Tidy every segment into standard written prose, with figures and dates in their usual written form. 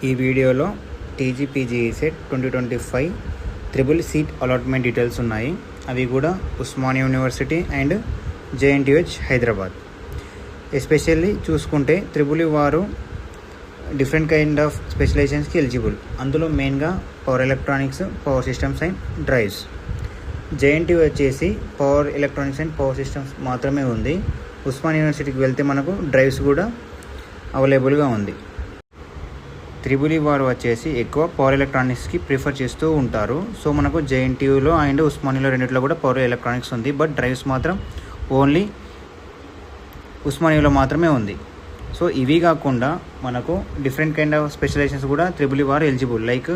ఈ వీడియోలో TGPG CET 2025 triple seat allotment details ఉన్నాయి. అవి కూడా Osmania University and JNTH Hyderabad. Especially చూసుకుంటే త్రిబుల్ వారు డిఫరెంట్ కైండ్ ఆఫ్ స్పెషలైజేషన్స్కి ఎలిజిబుల్. అందులో మెయిన్గా power electronics, power systems and drives. JNTU వచ్చేసి power electronics and power systems మాత్రమే ఉంది. ఉస్మానియా యూనివర్సిటీకి వెళ్తే మనకు డ్రైవ్స్ కూడా అవైలబుల్గా ఉంది. త్రిబుల్ వారు వచ్చేసి ఎక్కువ పవర్ ఎలక్ట్రానిక్స్కి ప్రిఫర్ చేస్తూ ఉంటారు. సో మనకు జేఎన్టీయూలో అండ్ ఉస్మానియాలో రెండిట్లో కూడా పవర్ ఎలక్ట్రానిక్స్ ఉంది. బట్ డ్రైవ్స్ మాత్రం ఓన్లీ ఉస్మానియాలో మాత్రమే ఉంది. సో ఇవి కాకుండా మనకు డిఫరెంట్ కైండ్ ఆఫ్ స్పెషలైజేషన్స్ కూడా త్రిబుల్ వారు eligible, like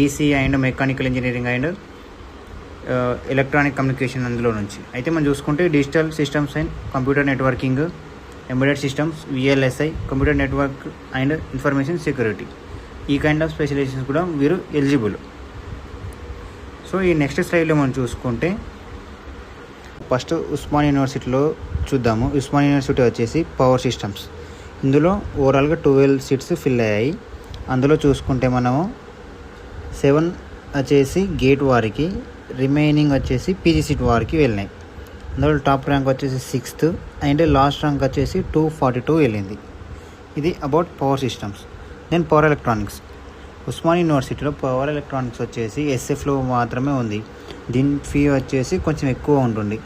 EC and mechanical engineering and electronic communication అందులో నుంచి. అయితే మనం చూసుకుంటే digital systems and computer networking, embedded systems, VLSI, computer network and information security, ఈ కైండ్ ఆఫ్ స్పెషలైజేషన్స్ కూడా వీరు ఎలిజిబుల్. సో ఈ నెక్స్ట్ స్లైడ్లో మనం చూసుకుంటే ఫస్ట్ ఉస్మానియా యూనివర్సిటీలో చూద్దాము. ఉస్మానియా యూనివర్సిటీ వచ్చేసి పవర్ సిస్టమ్స్. ఇందులో ఓవరాల్గా 12 సీట్స్ ఫిల్ అయ్యాయి. అందులో చూసుకుంటే మనము 7 వచ్చేసి గేట్ వారికి, రిమైనింగ్ వచ్చేసి పీజీ సీట్ వారికి వెళ్ళినాయి. అందులో టాప్ ర్యాంక్ వచ్చేసి 6th అండ్ లాస్ట్ ర్యాంక్ వచ్చేసి 242 వెళ్ళింది. ఇది about power systems. Then power electronics. Osmania యూనివర్సిటీలో పవర్ ఎలక్ట్రానిక్స్ వచ్చేసి ఎస్ఎఫ్లో మాత్రమే ఉంది. దీని ఫీ వచ్చేసి కొంచెం ఎక్కువ ఉంటుంది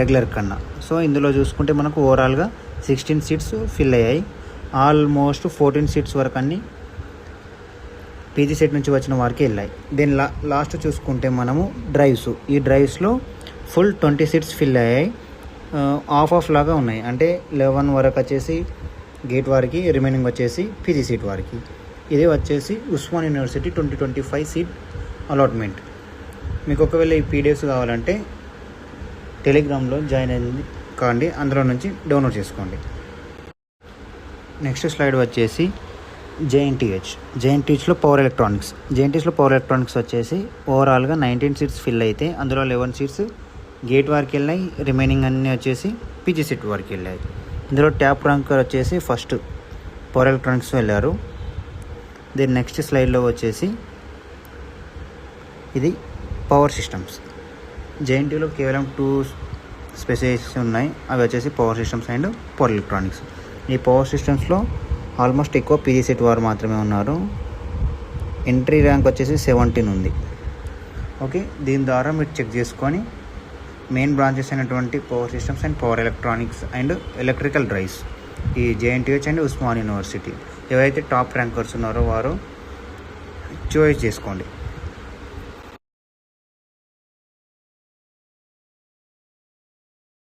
రెగ్యులర్ కన్నా. సో ఇందులో చూసుకుంటే మనకు ఓవరాల్గా 16 సీట్స్ ఫిల్ అయ్యాయి. ఆల్మోస్ట్ 14 సీట్స్ వరకు అన్నీ పీజీ సెట్ నుంచి వచ్చిన వారికి వెళ్ళాయి. దెన్ లాస్ట్ చూసుకుంటే మనము డ్రైవ్స్. ఈ డ్రైవ్స్లో ఫుల్ 20 సీట్స్ ఫిల్ అయ్యాయి. ఆఫ్ లాగా ఉన్నాయి, అంటే 11 వరకు వచ్చేసి గేట్ వారికి, రిమైనింగ్ వచ్చేసి పీజీ సీట్ వారికి. ఇది వచ్చేసి ఉస్మానియా యూనివర్సిటీ 2025 సీట్ అలాట్మెంట్. మీకు ఒకవేళ ఈ పీడిఎఫ్స్ కావాలంటే టెలిగ్రామ్లో జాయిన్ అయింది కాండి, అందులో నుంచి డౌన్లోడ్ చేసుకోండి. నెక్స్ట్ స్లైడ్ వచ్చేసి జేఎన్టీహెచ్లో పవర్ ఎలక్ట్రానిక్స్. జేఎన్టీహెచ్లో పవర్ ఎలక్ట్రానిక్స్ వచ్చేసి ఓవరాల్గా 19 సీట్స్ ఫిల్ అయితే అందులో 11 సీట్స్ గేట్ వారికి వెళ్ళాయి, రిమైనింగ్ అన్నీ వచ్చేసి పీజీ సెట్ వారికి వెళ్ళాయి. ఇందులో ట్యాప్ ర్యాంకర్ వచ్చేసి ఫస్ట్ పవర్ ఎలక్ట్రానిక్స్ వెళ్ళారు. దీని నెక్స్ట్ స్లైడ్లో వచ్చేసి ఇది పవర్ సిస్టమ్స్. జేఎన్టీయూలో కేవలం 2 స్పెషలైజేషన్ ఉన్నాయి, అవి వచ్చేసి power systems and power electronics. ఈ పవర్ సిస్టమ్స్లో ఆల్మోస్ట్ ఎక్కువ పీజీ సెట్ వారు మాత్రమే ఉన్నారు. ఎంట్రీ ర్యాంక్ వచ్చేసి 17 ఉంది. ఓకే, దీని ద్వారా మీరు చెక్ చేసుకొని మెయిన్ బ్రాంచెస్ అయినటువంటి power systems and power electronics and electrical drives, ఈ జేఎన్టీహెచ్ అండ్ ఉస్మానియా యూనివర్సిటీ ఎవరైతే టాప్ ర్యాంకర్స్ ఉన్నారో వారు చాయిస్ చేసుకోండి.